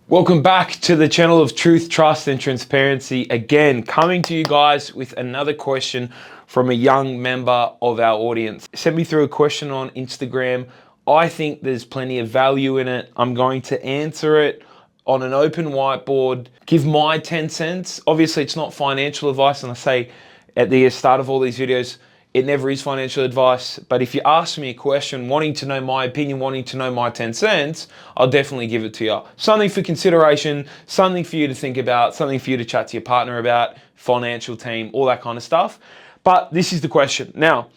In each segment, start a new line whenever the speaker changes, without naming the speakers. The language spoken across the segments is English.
Welcome back to the channel of truth, trust, and transparency. Again, coming to you guys with another question from a young member of our audience. Sent me through a question on Instagram. I think there's plenty of value in it. I'm going to answer it on an open whiteboard, give my 10 cents. Obviously, it's not financial advice, and I say at the start of all these videos, it never is financial advice, but if you ask me a question, wanting to know my opinion, wanting to know my 10 cents, I'll definitely give it to you. Something for consideration, something for you to think about, something for you to chat to your partner about, financial team, all that kind of stuff. But this is the question. Now,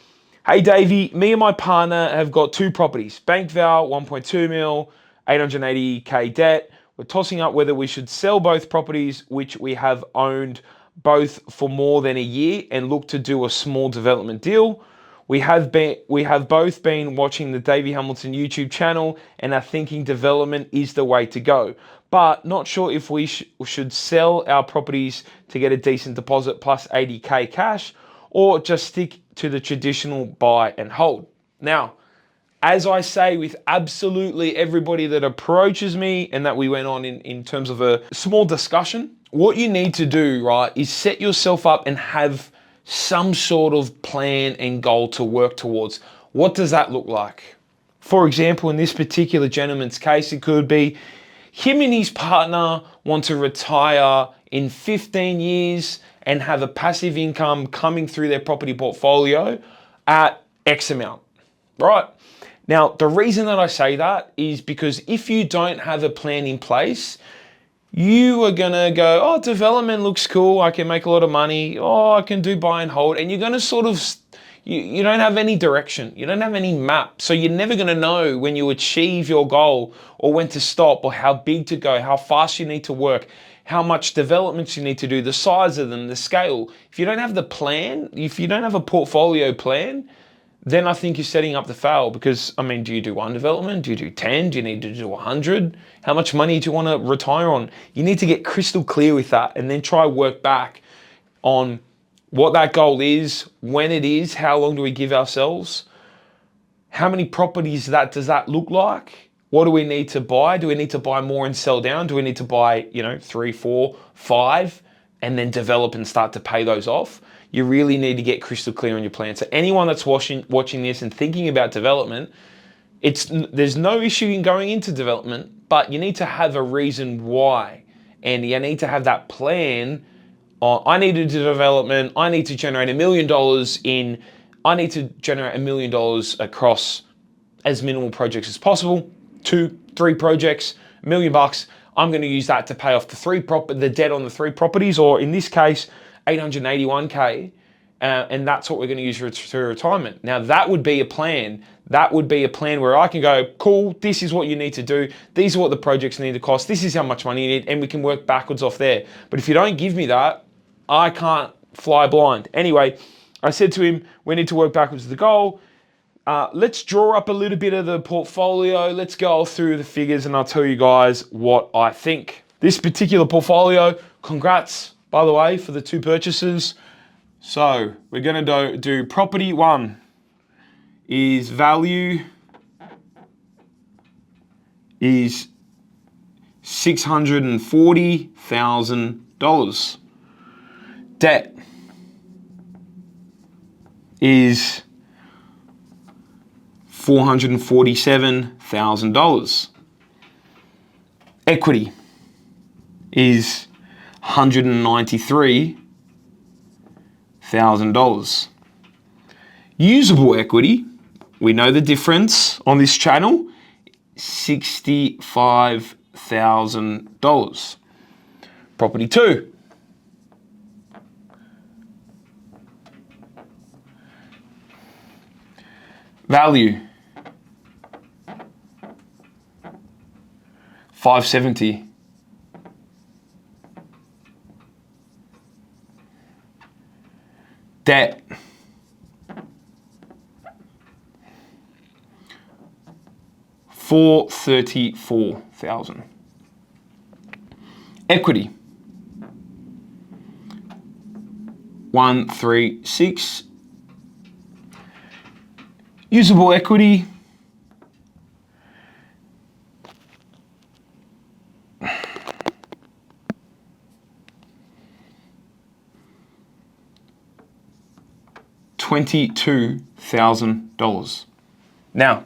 hey Davey, me and my partner have got two properties. Bank val, 1.2 mil, 880K debt. We're tossing up whether we should sell both properties, which we have owned both for more than a year, and look to do a small development deal. We have both been watching the Davey Hamilton YouTube channel and are thinking development is the way to go, but not sure if we should sell our properties to get a decent deposit plus 80K cash, or just stick to the traditional buy and hold. Now, as I say with absolutely everybody that approaches me and that we went on in terms of a small discussion, what you need to do, right, is set yourself up and have some sort of plan and goal to work towards. What does that look like? For example, in this particular gentleman's case, it could be him and his partner want to retire in 15 years and have a passive income coming through their property portfolio at X amount, right? Now, the reason that I say that is because if you don't have a plan in place, you are gonna go, oh, development looks cool, I can make a lot of money, oh, I can do buy and hold, and you're gonna sort of, you don't have any direction, you don't have any map, so you're never gonna know when you achieve your goal or when to stop or how big to go, how fast you need to work, how much developments you need to do, the size of them, the scale. If you don't have the plan, if you don't have a portfolio plan, then I think you're setting up to fail, because, I mean, do you do one development? Do you do 10? Do you need to do 100? How much money do you want to retire on? You need to get crystal clear with that and then try work back on what that goal is, when it is, how long do we give ourselves, how many properties does that look like? What do we need to buy? Do we need to buy more and sell down? Do we need to buy, 3, 4, 5 and then develop and start to pay those off? You really need to get crystal clear on your plan. So anyone that's watching this and thinking about development, there's no issue in going into development, but you need to have a reason why. And you need to have that plan. I need to do development. I need to generate $1 million I need to generate $1 million across as minimal projects as possible. 2, 3 projects, $1 million. I'm going to use that to pay off the debt on the 3 properties, or in this case, 881K, and that's what we're going to use for retirement. Now, that would be a plan. That would be a plan where I can go, cool, this is what you need to do. These are what the projects need to cost. This is how much money you need, and we can work backwards off there. But if you don't give me that, I can't fly blind. Anyway, I said to him, we need to work backwards to the goal. Let's draw up a little bit of the portfolio. Let's go through the figures, and I'll tell you guys what I think. This particular portfolio, congrats, by the way, for the 2 purchases. So we're going to do property 1 is value is $640,000. Debt is $447,000. Equity is $193,000. Usable equity, we know the difference on this channel, $65,000. Property 2. Value, $570,000. Debt, $434,000. Equity, 136. Usable equity, $22,000. Now,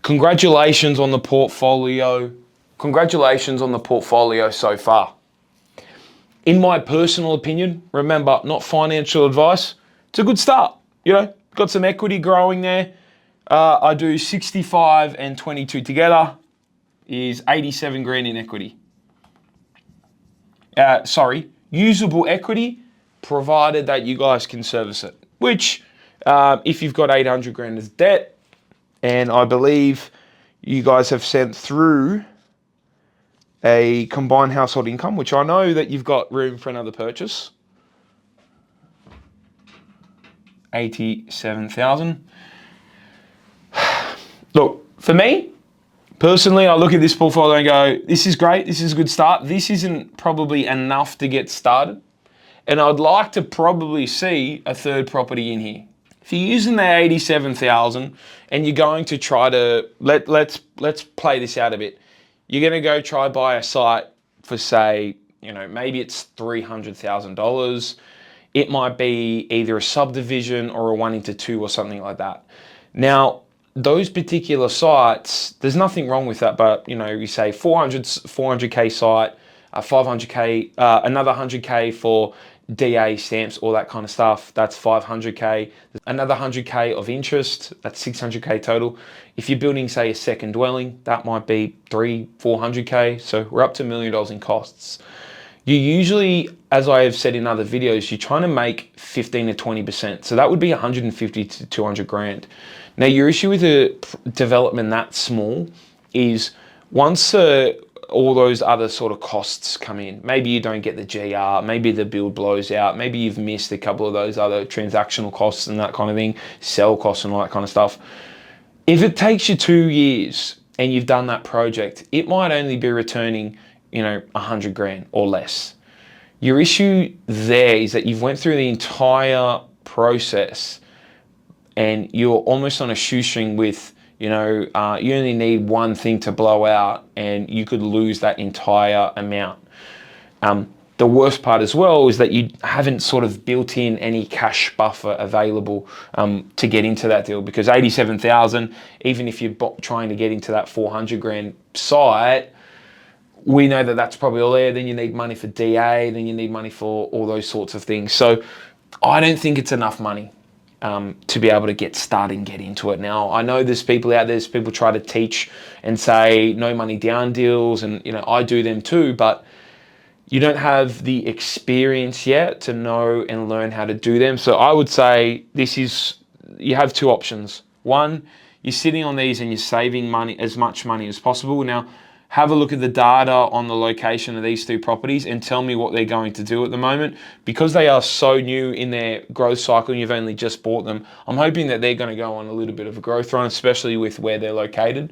congratulations on the portfolio. Congratulations on the portfolio so far. In my personal opinion, remember, not financial advice, it's a good start. You know, got some equity growing there. I do 65 and 22 together is 87 grand in equity. Usable equity, provided that you guys can service it. Which, if you've got 800 grand as debt, and I believe you guys have sent through a combined household income, which I know that you've got room for another purchase. 87,000. Look, for me, personally, I look at this portfolio and go, this is great, this is a good start. This isn't probably enough to get started. And I'd like to probably see a third property in here. If you're using the 87,000 and you're going to try to, let's play this out a bit. You're going to go try buy a site for, say, you know, maybe it's $300,000. It might be either a subdivision or a 1:2 or something like that. Now, those particular sites, there's nothing wrong with that, but you know, you say 400K site, 500K, another 100K for DA stamps, all that kind of stuff. That's 500K. Another 100K of interest. That's 600K total. If you're building, say, a second dwelling, that might be 400K. So we're up to $1 million in costs. You usually, as I have said in other videos, you're trying to make 15 to 20%. So that would be 150 to 200 grand. Now, your issue with a development that small is once all those other sort of costs come in, maybe you don't get the GR, maybe the build blows out, maybe you've missed a couple of those other transactional costs and that kind of thing, sell costs and all that kind of stuff. If it takes you 2 years and you've done that project, it might only be returning, you know, 100 grand or less. Your issue there is that you've went through the entire process and you're almost on a shoestring with, you know, you only need one thing to blow out and you could lose that entire amount. The worst part as well is that you haven't sort of built in any cash buffer available to get into that deal, because 87,000, even if you're trying to get into that 400 grand site, we know that that's probably all there. Then you need money for DA, then you need money for all those sorts of things. So I don't think it's enough money to be able to get started and get into it. Now, I know there's people out there, there's people try to teach and say no money down deals, and you know, I do them too, but you don't have the experience yet to know and learn how to do them. So I would say you have two options. One, you're sitting on these and you're saving money, as much money as possible. Now, have a look at the data on the location of these two properties and tell me what they're going to do at the moment. Because they are so new in their growth cycle and you've only just bought them, I'm hoping that they're going to go on a little bit of a growth run, especially with where they're located.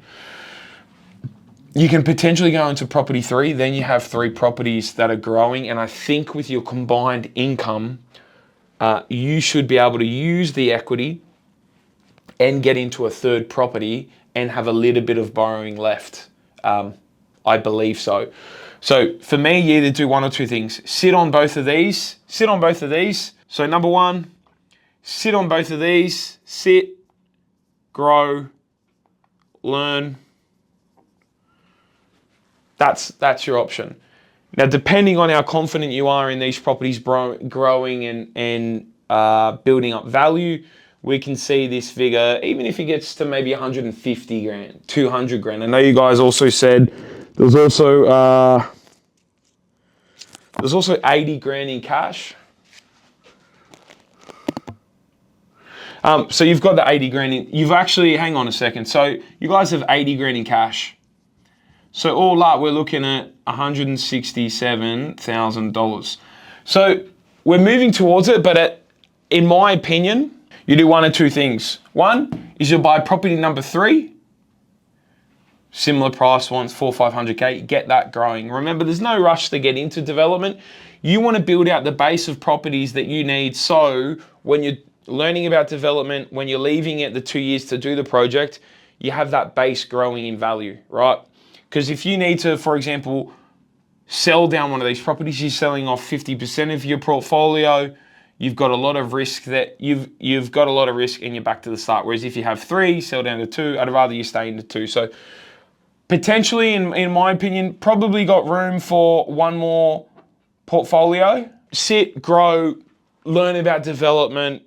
You can potentially go into property 3, then you have 3 properties that are growing, and I think with your combined income, you should be able to use the equity and get into a third property and have a little bit of borrowing left. I believe so. So for me, you either do one or two things. Sit on both of these. Sit on both of these. So number one, sit on both of these. Sit, grow, learn. That's your option. Now, depending on how confident you are in these properties growing and building up value, we can see this figure, even if it gets to maybe 150 grand, 200 grand. I know you guys also said there's also 80 grand in cash. So you've got the 80 grand in, you've actually, hang on a second. So you guys have 80 grand in cash. So all up, we're looking at $167,000. So we're moving towards it, but in my opinion, you do one or two things. One is you'll buy property number 3, similar price ones, 400-500K, get that growing. Remember, there's no rush to get into development. You want to build out the base of properties that you need, so when you're learning about development, when you're leaving it the 2 years to do the project, you have that base growing in value, right? Because if you need to, for example, sell down one of these properties, you're selling off 50% of your portfolio, you've got a lot of risk that you've got a lot of risk and you're back to the start. Whereas if you have 3, sell down to 2, I'd rather you stay into 2. So potentially, in my opinion, probably got room for one more portfolio. Sit, grow, learn about development,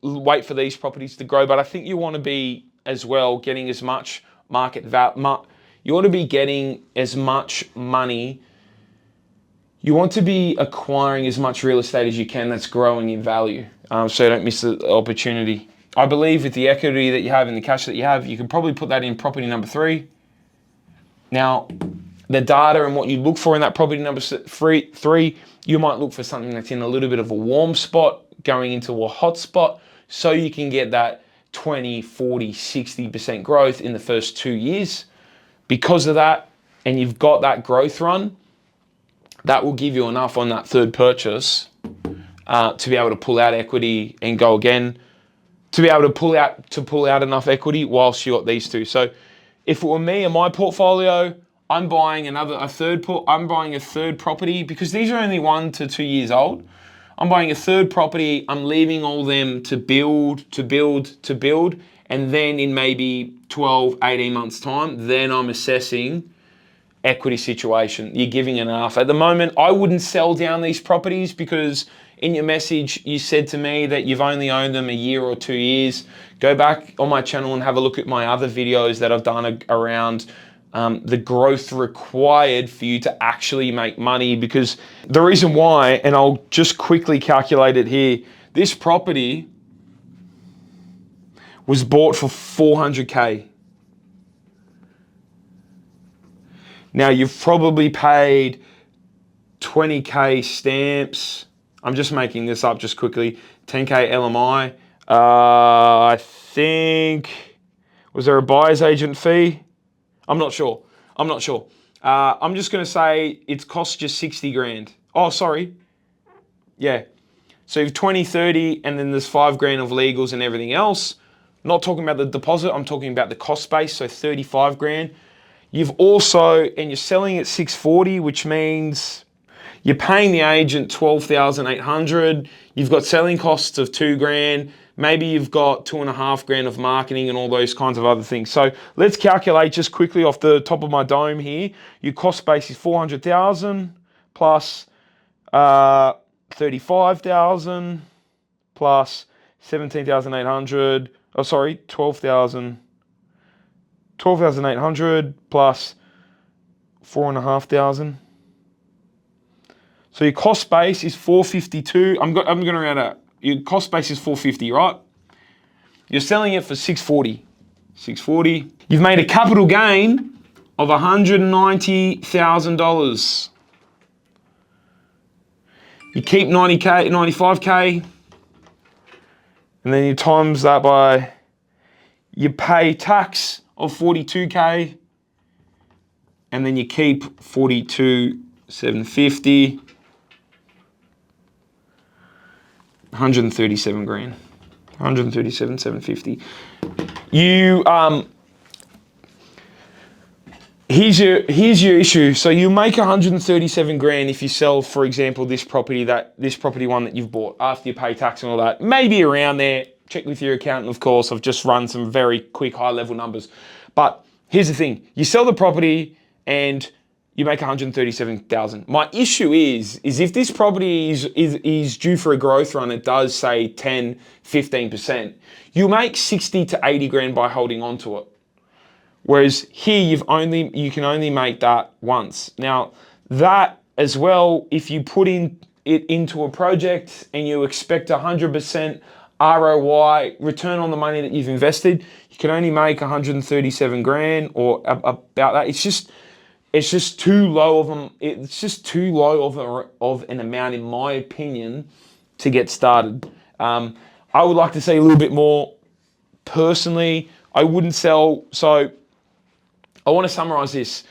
wait for these properties to grow. But I think you want to be as well getting as much market value. You want to be getting as much money. You want to be acquiring as much real estate as you can that's growing in value, so you don't miss the opportunity. I believe with the equity that you have and the cash that you have, you can probably put that in property number 3. Now, the data and what you look for in that property number 3, you might look for something that's in a little bit of a warm spot going into a hot spot, so you can get that 20, 40, 60% growth in the first 2 years. Because of that, and you've got that growth run, that will give you enough on that third purchase to be able to pull out equity and go again, to be able to pull out enough equity whilst you got these 2. So if it were me and my portfolio, I'm buying a third property, because these are only 1 to 2 years old. I'm buying a third property. I'm leaving all them to build, and then in maybe 12, 18 months time, then I'm assessing equity situation. You're giving enough. At the moment, I wouldn't sell down these properties, because in your message, you said to me that you've only owned them a year or 2 years. Go back on my channel and have a look at my other videos that I've done around the growth required for you to actually make money. Because the reason why, and I'll just quickly calculate it here, this property was bought for 400K. Now you've probably paid 20K stamps. I'm just making this up just quickly. 10K LMI. I think, was there a buyer's agent fee? I'm not sure. I'm just going to say it's cost you 60 grand. Oh, sorry. Yeah. So you've 20, 30, and then there's 5 grand of legals and everything else. Not talking about the deposit. I'm talking about the cost base. So 35 grand. You've also, and you're selling at 640, which means you're paying the agent 12,800. You've got selling costs of 2 grand. Maybe you've got 2.5 grand of marketing and all those kinds of other things. So let's calculate just quickly off the top of my dome here. Your cost base is 400,000 plus 35,000 plus 17,800. Oh, sorry, 12,800 plus 4,500. So your cost base is 452. I'm going to round out. Your cost base is 450, right? You're selling it for 640. 640. You've made a capital gain of $190,000. You keep 90K, 95K, and then you times that by, you pay tax of 42K, and then you keep 42,750. 137 grand. 137,750. You here's your issue. So you make 137 grand if you sell, for example, this property one that you've bought after you pay tax and all that. Maybe around there. Check with your accountant, of course. I've just run some very quick high-level numbers. But here's the thing. You sell the property and you make 137,000. My issue is if this property is due for a growth run, it does say 10, 15%, you make 60 to 80 grand by holding on to it. Whereas here you can only make that once. Now that as well, if you put it into a project and you expect 100% ROI, return on the money that you've invested, you can only make 137 grand or about that. It's just too low of them. It's just too low of an amount, in my opinion, to get started. I would like to say a little bit more. Personally, I wouldn't sell. So I want to summarize this.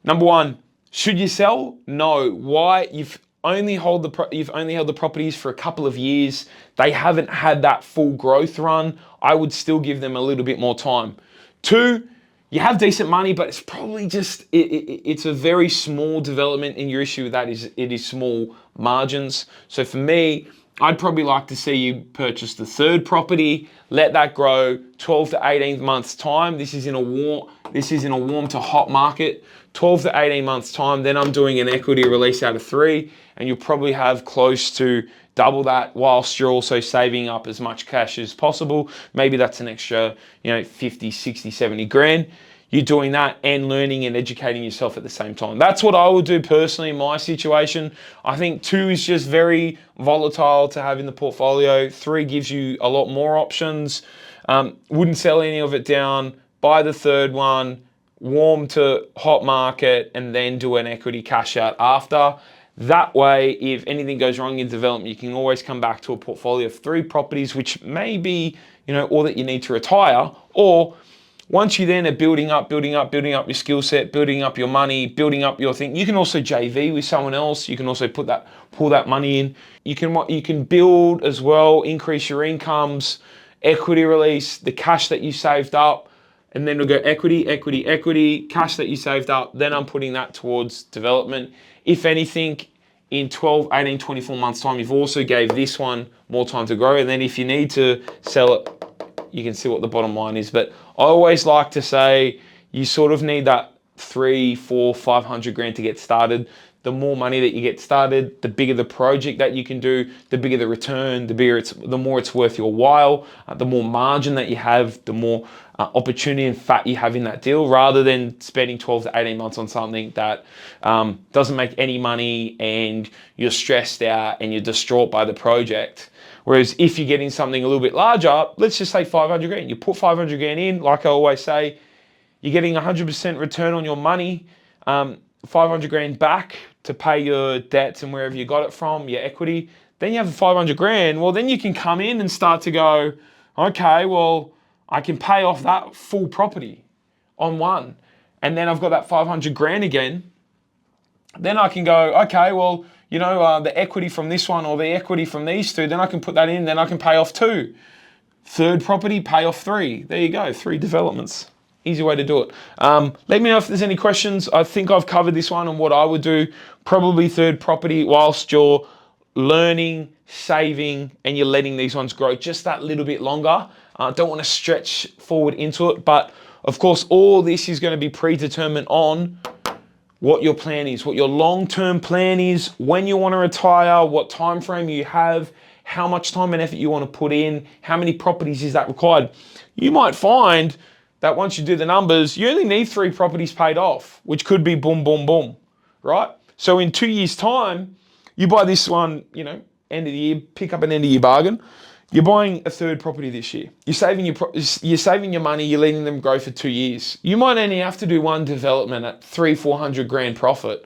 Number one, should you sell? No. Why? You've only held the properties for a couple of years. They haven't had that full growth run. I would still give them a little bit more time. Two, you have decent money, but it's probably just, it's a very small development, and your issue with that is it is small margins. So for me, I'd probably like to see you purchase the third property, let that grow 12 to 18 months time. This is in a warm to hot market. 12 to 18 months time, then I'm doing an equity release out of 3, and you'll probably have close to double that whilst you're also saving up as much cash as possible. Maybe that's an extra, 50, 60, 70 grand. You're doing that and learning and educating yourself at the same time. That's what I would do personally in my situation. I think 2 is just very volatile to have in the portfolio. 3 gives you a lot more options. Wouldn't sell any of it down. Buy the third one, warm to hot market, and then do an equity cash out after. That way, if anything goes wrong in development, you can always come back to a portfolio of 3 properties, which may be, all that you need to retire. Or once you then are building up your skill set, building up your money, building up your thing, you can also JV with someone else. You can also pull that money in. You can build as well, increase your incomes, equity release, the cash that you saved up, and then we'll go equity, cash that you saved up. Then I'm putting that towards development. If anything, in 12, 18, 24 months time, you've also gave this one more time to grow. And then if you need to sell it, you can see what the bottom line is. But I always like to say you sort of need that 3, 4, 500 grand to get started. The more money that you get started, the bigger the project that you can do, the bigger the return, the more it's worth your while, the more margin that you have, the more opportunity and fat you have in that deal, rather than spending 12 to 18 months on something that doesn't make any money and you're stressed out and you're distraught by the project. Whereas if you're getting something a little bit larger, let's just say 500 grand, you put 500 grand in, like I always say, you're getting 100% return on your money, 500 grand back to pay your debts and wherever you got it from, your equity. Then you have the 500 grand. Well, then you can come in and start to go, okay, well, I can pay off that full property on one. And then I've got that 500 grand again. Then I can go, okay, well, the equity from this one or the equity from these 2, then I can put that in, then I can pay off 2. Third property, pay off 3. There you go, 3 developments. Easy way to do it. Let me know if there's any questions. I think I've covered this one on what I would do. Probably third property whilst you're learning, saving, and you're letting these ones grow just that little bit longer. Don't want to stretch forward into it, but of course, all this is going to be predetermined on what your plan is, what your long-term plan is, when you want to retire, what time frame you have, how much time and effort you want to put in, how many properties is that required. You might find that once you do the numbers, you only need 3 properties paid off, which could be boom, boom, boom, right? So in 2 years' time, you buy this one, end of the year, pick up an end of year bargain. You're buying a third property this year. You're saving your money. You're letting them grow for 2 years. You might only have to do one development at 300-400 grand profit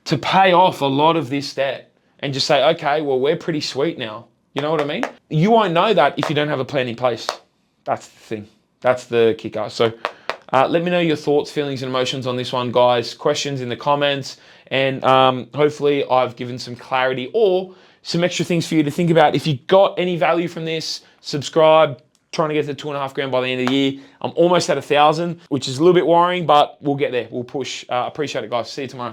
to pay off a lot of this debt, and just say, okay, well, we're pretty sweet now. You know what I mean? You won't know that if you don't have a plan in place. That's the thing. That's the kicker. So let me know your thoughts, feelings, and emotions on this one, guys. Questions in the comments, and hopefully I've given some clarity or some extra things for you to think about. If you got any value from this, subscribe. Trying to get to 2.5 grand by the end of the year. I'm almost at 1,000, which is a little bit worrying, but we'll get there. We'll push. Appreciate it, guys. See you tomorrow.